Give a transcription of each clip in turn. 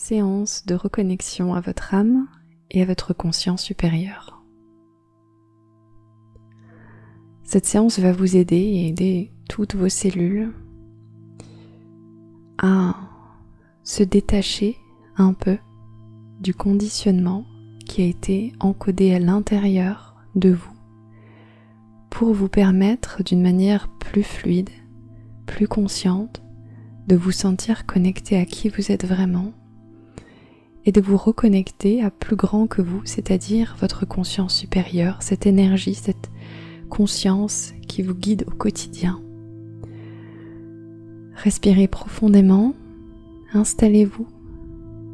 séance de reconnexion à votre âme et à votre conscience supérieure. Cette séance va vous aider et aider toutes vos cellules à se détacher un peu du conditionnement qui a été encodé à l'intérieur de vous pour vous permettre d'une manière plus fluide, plus consciente, de vous sentir connecté à qui vous êtes vraiment et de vous reconnecter à plus grand que vous, c'est-à-dire votre conscience supérieure, cette énergie, cette conscience qui vous guide au quotidien. Respirez profondément, installez-vous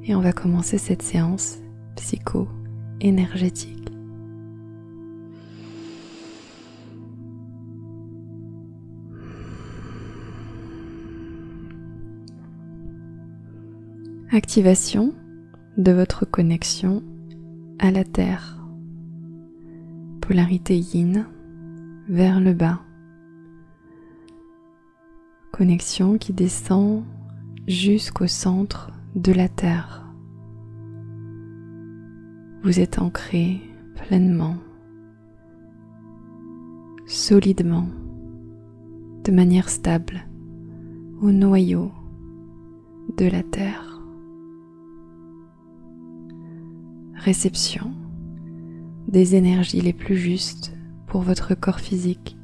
et on va commencer cette séance psycho-énergétique. Activation de votre connexion à la Terre. Polarité yin vers le bas. Connexion qui descend jusqu'au centre de la Terre. Vous êtes ancré pleinement, solidement, de manière stable au noyau de la Terre. Réception des énergies les plus justes pour votre corps physique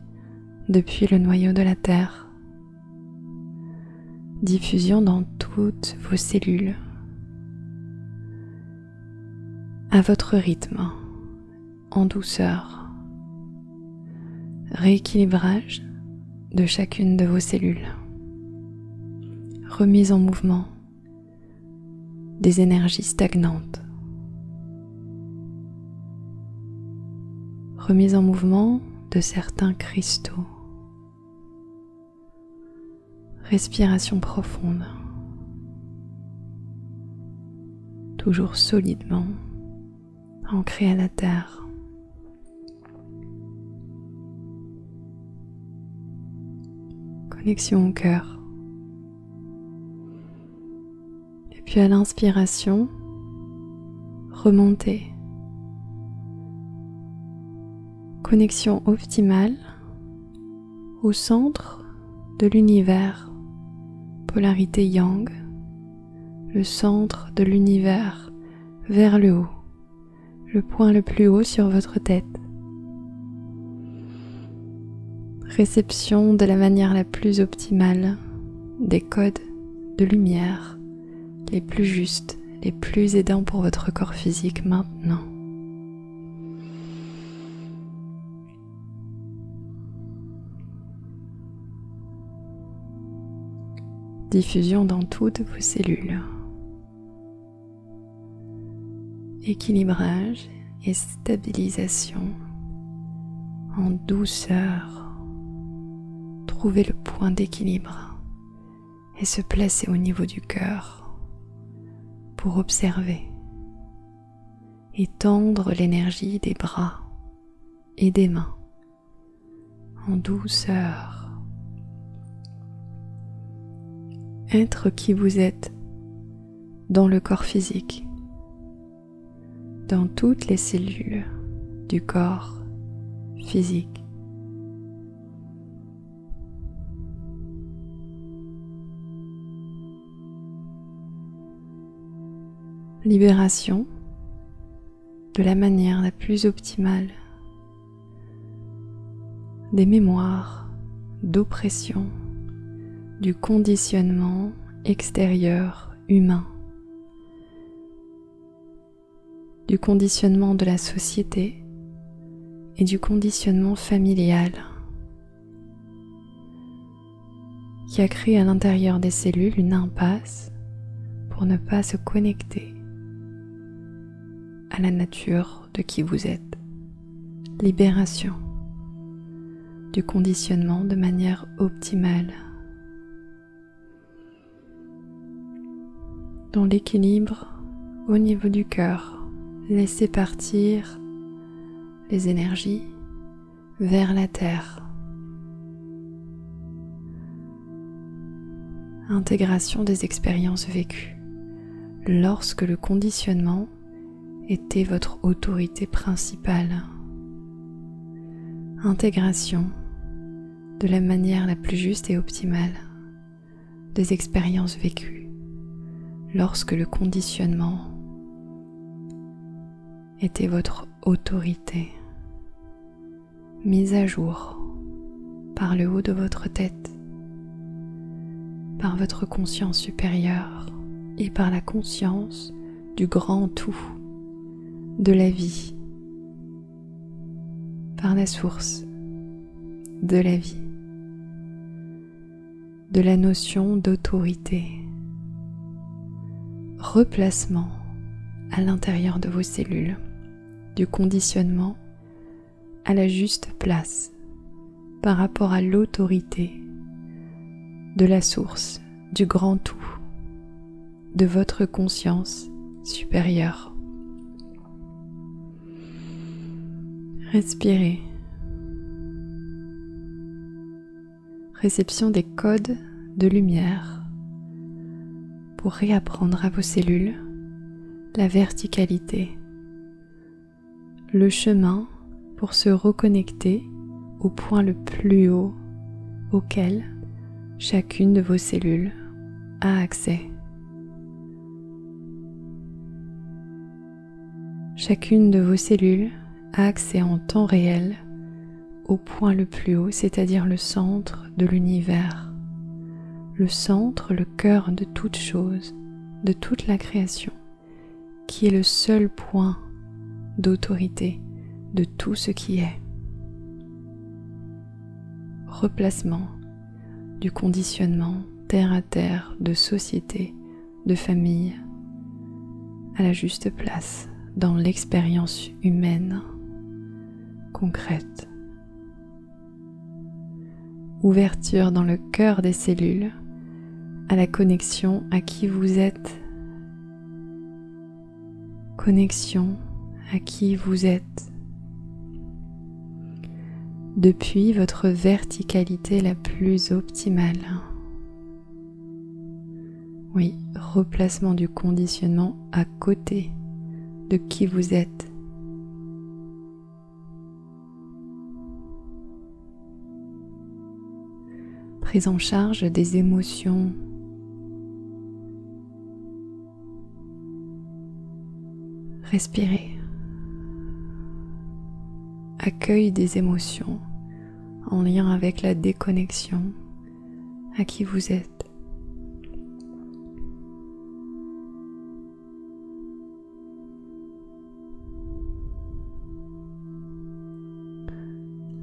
depuis le noyau de la Terre. Diffusion dans toutes vos cellules, à votre rythme, en douceur. Rééquilibrage de chacune de vos cellules. Remise en mouvement des énergies stagnantes. Remise en mouvement de certains cristaux. Respiration profonde. Toujours solidement ancré à la terre. Connexion au cœur. Et puis à l'inspiration, remontez. Connexion optimale au centre de l'univers, polarité yang, le centre de l'univers vers le haut, le point le plus haut sur votre tête. Réception de la manière la plus optimale des codes de lumière les plus justes, les plus aidants pour votre corps physique maintenant. Diffusion dans toutes vos cellules. Équilibrage et stabilisation en douceur. Trouvez le point d'équilibre et se placer au niveau du cœur pour observer et tendre l'énergie des bras et des mains en douceur. Être qui vous êtes dans le corps physique, dans toutes les cellules du corps physique. Libération de la manière la plus optimale des mémoires d'oppression, du conditionnement extérieur humain, du conditionnement de la société et du conditionnement familial qui a créé à l'intérieur des cellules une impasse pour ne pas se connecter à la nature de qui vous êtes. Libération du conditionnement de manière optimale. Dans l'équilibre au niveau du cœur, laissez partir les énergies vers la terre. Intégration des expériences vécues, lorsque le conditionnement était votre autorité principale. Intégration de la manière la plus juste et optimale des expériences vécues lorsque le conditionnement était votre autorité, mise à jour par le haut de votre tête, par votre conscience supérieure et par la conscience du grand tout de la vie, par la source de la vie, de la notion d'autorité, replacement à l'intérieur de vos cellules, du conditionnement à la juste place par rapport à l'autorité de la source, du grand tout, de votre conscience supérieure. Respirez. Réception des codes de lumière pour réapprendre à vos cellules la verticalité, le chemin pour se reconnecter au point le plus haut auquel chacune de vos cellules a accès. Chacune de vos cellules a accès en temps réel au point le plus haut, c'est-à-dire le centre de l'univers, le centre, le cœur de toute chose, de toute la création, qui est le seul point d'autorité de tout ce qui est. Replacement du conditionnement terre à terre, de société, de famille, à la juste place dans l'expérience humaine concrète. Ouverture dans le cœur des cellules à la connexion à qui vous êtes. Connexion à qui vous êtes. Depuis votre verticalité la plus optimale. Oui, replacement du conditionnement à côté de qui vous êtes. Prise en charge des émotions. Respirez. Accueil des émotions en lien avec la déconnexion à qui vous êtes.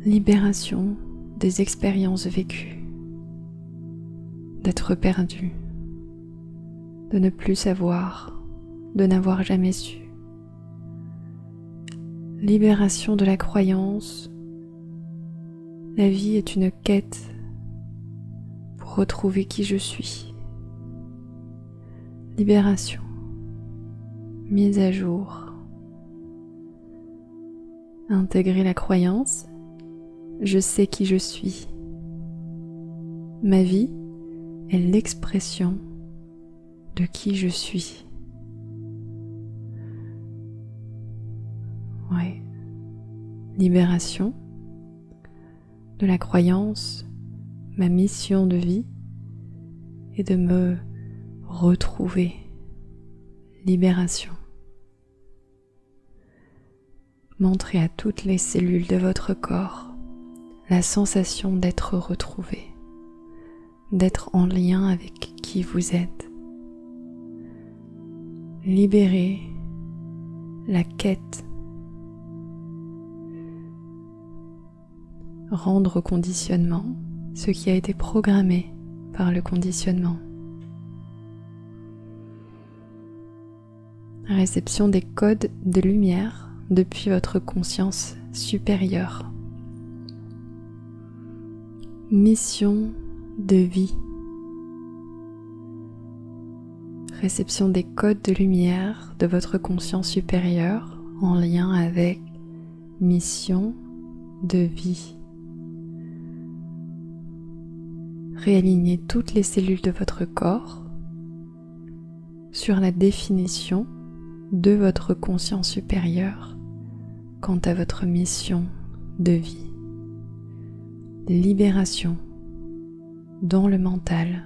Libération des expériences vécues, d'être perdu, de ne plus savoir, de n'avoir jamais su. Libération de la croyance, la vie est une quête pour retrouver qui je suis. Libération, mise à jour. Intégrer la croyance, je sais qui je suis. Ma vie est l'expression de qui je suis. Ouais. Libération de la croyance, ma mission de vie est de me retrouver. Libération. Montrez à toutes les cellules de votre corps la sensation d'être retrouvé, d'être en lien avec qui vous êtes. Libérez la quête. Rendre au conditionnement ce qui a été programmé par le conditionnement. Réception des codes de lumière depuis votre conscience supérieure. Mission de vie. Réception des codes de lumière de votre conscience supérieure en lien avec mission de vie. Réalignez toutes les cellules de votre corps sur la définition de votre conscience supérieure quant à votre mission de vie. Libération dans le mental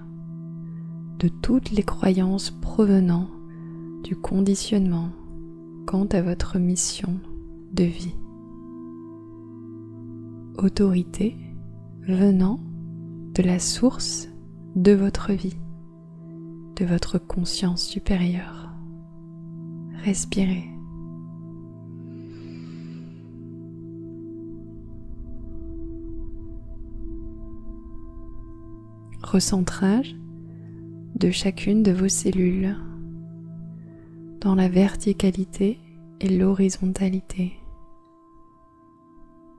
de toutes les croyances provenant du conditionnement quant à votre mission de vie. Autorité venant de la source de votre vie, de votre conscience supérieure. Respirez. Recentrage de chacune de vos cellules dans la verticalité et l'horizontalité.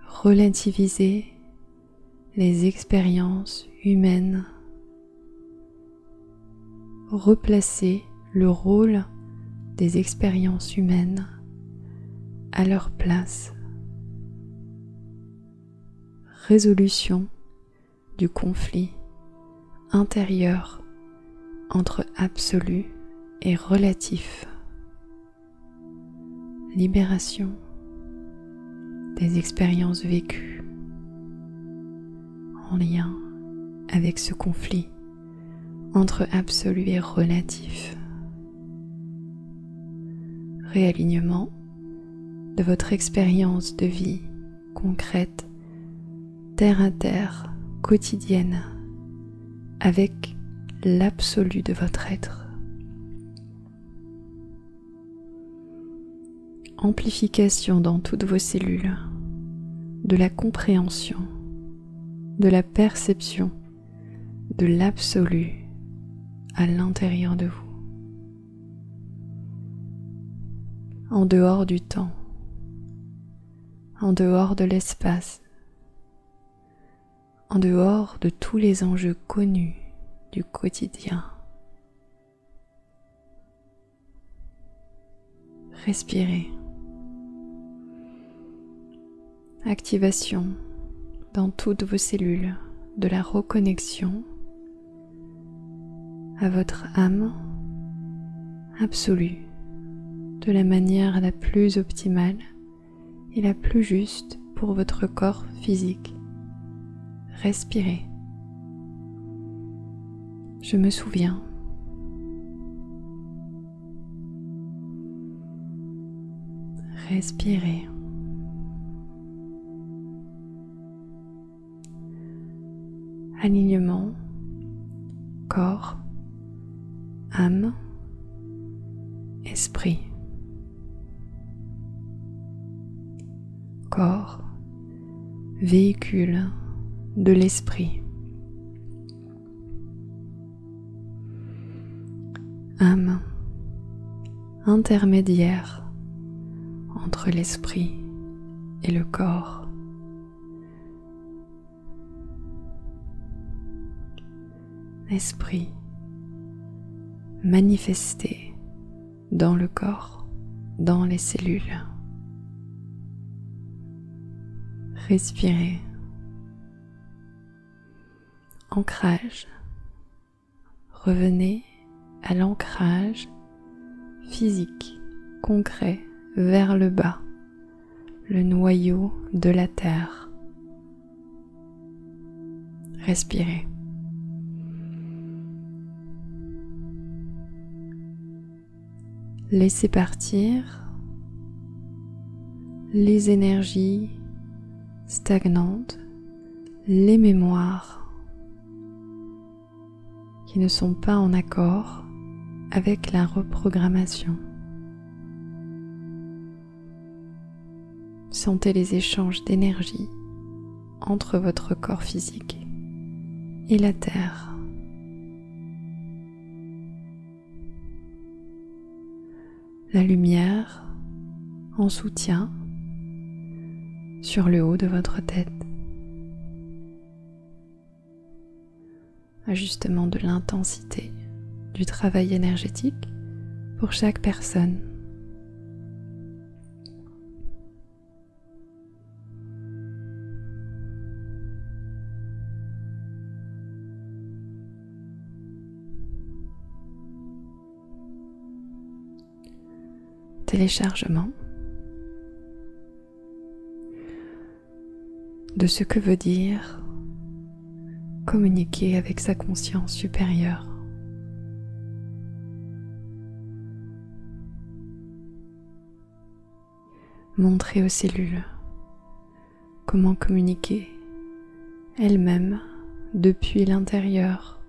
Relativisez les expériences humaines. Replacez le rôle des expériences humaines à leur place. Résolution du conflit intérieur entre absolu et relatif. Libération des expériences vécues en lien avec ce conflit entre absolu et relatif. Réalignement de votre expérience de vie concrète, terre à terre, quotidienne, avec l'absolu de votre être. Amplification dans toutes vos cellules de la compréhension, de la perception, de l'absolu à l'intérieur de vous, en dehors du temps, en dehors de l'espace, en dehors de tous les enjeux connus du quotidien. Respirez. Activation dans toutes vos cellules de la reconnexion à votre âme absolue de la manière la plus optimale et la plus juste pour votre corps physique. Respirez. Je me souviens. Respirez. Alignement, corps, âme, esprit. Corps, véhicule de l'esprit. Âme, intermédiaire entre l'esprit et le corps. Esprit, manifesté dans le corps, dans les cellules. Respirez. Ancrage. Revenez à l'ancrage physique, concret, vers le bas, le noyau de la terre. Respirez. Laissez partir les énergies stagnantes, les mémoires qui ne sont pas en accord avec la reprogrammation. Sentez les échanges d'énergie entre votre corps physique et la terre. La lumière en soutien sur le haut de votre tête. Ajustement de l'intensité du travail énergétique pour chaque personne. téléchargement de ce que veut dire communiquer avec sa conscience supérieure. Montrer aux cellules comment communiquer elles-mêmes depuis l'intérieur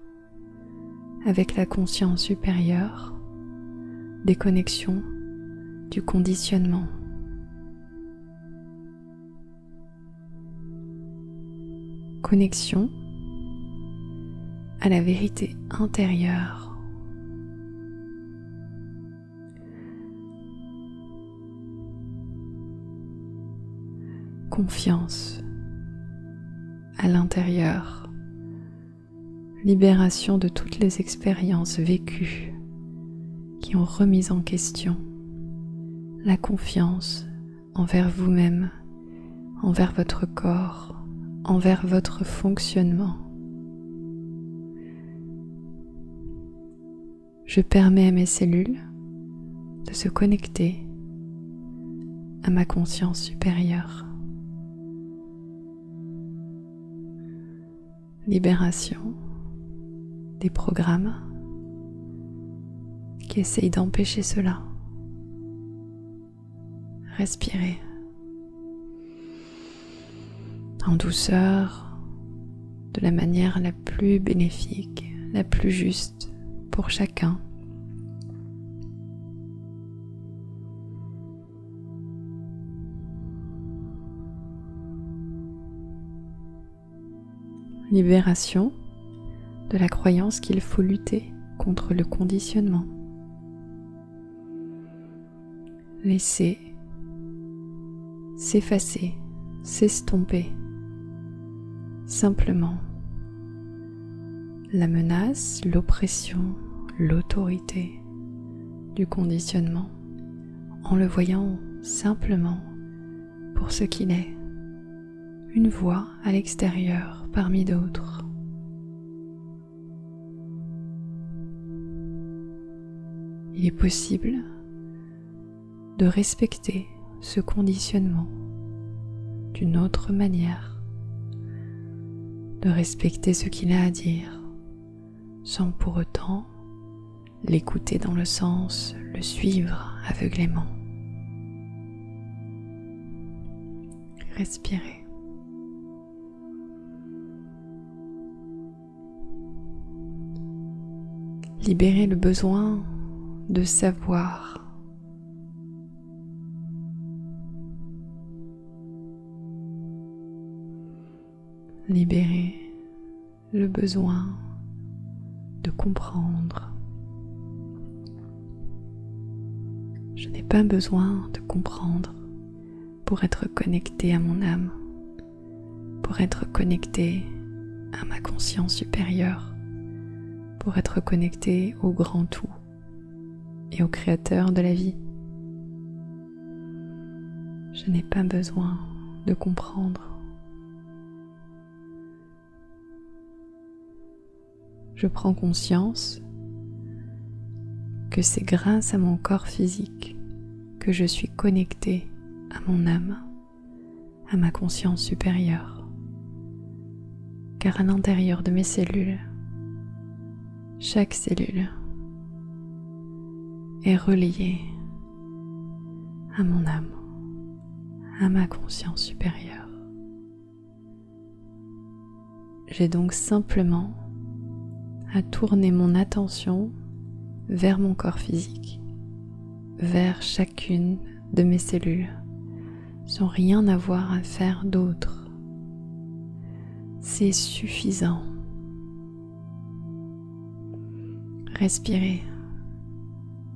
avec la conscience supérieure des connexions du conditionnement. Connexion à la vérité intérieure. Confiance à l'intérieur. Libération de toutes les expériences vécues qui ont remis en question la confiance envers vous-même, envers votre corps, envers votre fonctionnement. Je permets à mes cellules de se connecter à ma conscience supérieure. Libération des programmes qui essayent d'empêcher cela. Respirez en douceur, de la manière la plus bénéfique, la plus juste pour chacun. Libération de la croyance qu'il faut lutter contre le conditionnement. Laissez s'effacer, s'estomper simplement la menace, l'oppression, l'autorité du conditionnement en le voyant simplement pour ce qu'il est. Une voix à l'extérieur parmi d'autres. Il est possible de respecter ce conditionnement d'une autre manière, de respecter ce qu'il a à dire sans pour autant l'écouter dans le sens, le suivre aveuglément. Respirez. Libérez le besoin de savoir. Libérez le besoin de comprendre. Je n'ai pas besoin de comprendre pour être connecté à mon âme, pour être connecté à ma conscience supérieure, pour être connecté au grand tout et au créateur de la vie. Je n'ai pas besoin de comprendre. Je prends conscience que c'est grâce à mon corps physique que je suis connecté à mon âme, à ma conscience supérieure. Car à l'intérieur de mes cellules, chaque cellule est reliée à mon âme, à ma conscience supérieure. J'ai donc simplement à tourner mon attention vers mon corps physique, vers chacune de mes cellules, sans rien avoir à faire d'autre. C'est suffisant. Respirez.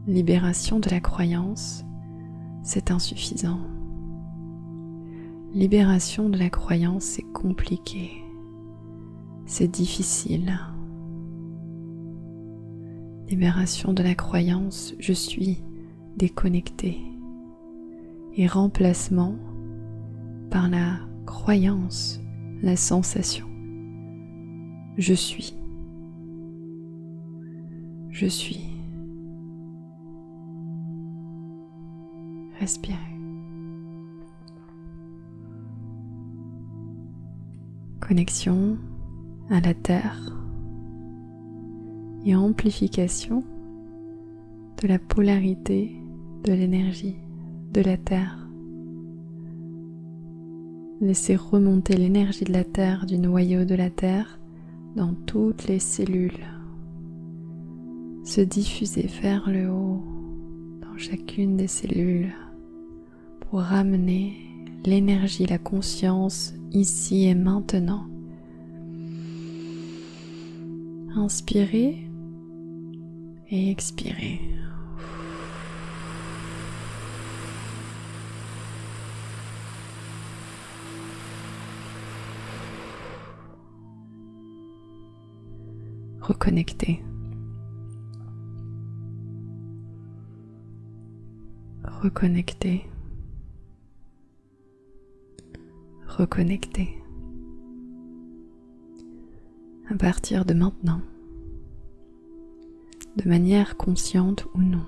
Libération de la croyance, c'est insuffisant. Libération de la croyance, c'est compliqué. C'est difficile. Libération de la croyance, je suis déconnecté. Et remplacement par la croyance, la sensation. Je suis. Je suis. Respirez. Connexion à la Terre et amplification de la polarité de l'énergie de la Terre. Laissez remonter l'énergie de la Terre, du noyau de la Terre, dans toutes les cellules, se diffuser vers le haut, dans chacune des cellules, pour ramener l'énergie, la conscience, ici et maintenant. Inspirez et expirez. Reconnectez. Reconnectez. Reconnectez. À partir de maintenant, de manière consciente ou non,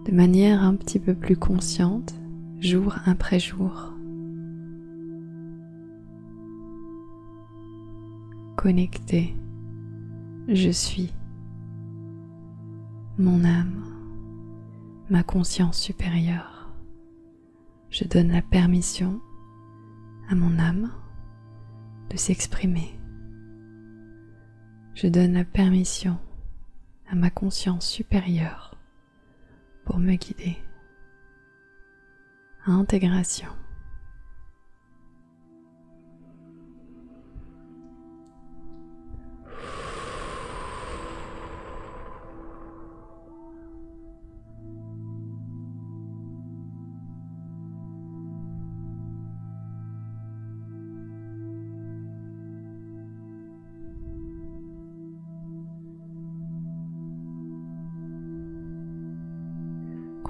de manière un petit peu plus consciente, jour après jour. Connecté, je suis, mon âme, ma conscience supérieure. Je donne la permission à mon âme de s'exprimer. Je donne la permission à ma conscience supérieure pour me guider. Intégration.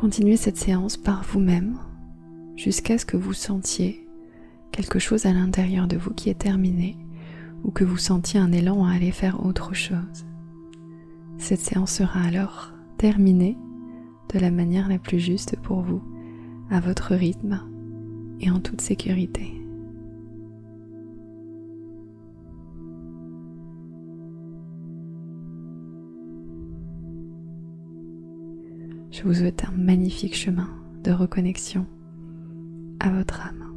Continuez cette séance par vous-même jusqu'à ce que vous sentiez quelque chose à l'intérieur de vous qui est terminé ou que vous sentiez un élan à aller faire autre chose. Cette séance sera alors terminée de la manière la plus juste pour vous, à votre rythme et en toute sécurité. Je vous souhaite un magnifique chemin de reconnexion à votre âme.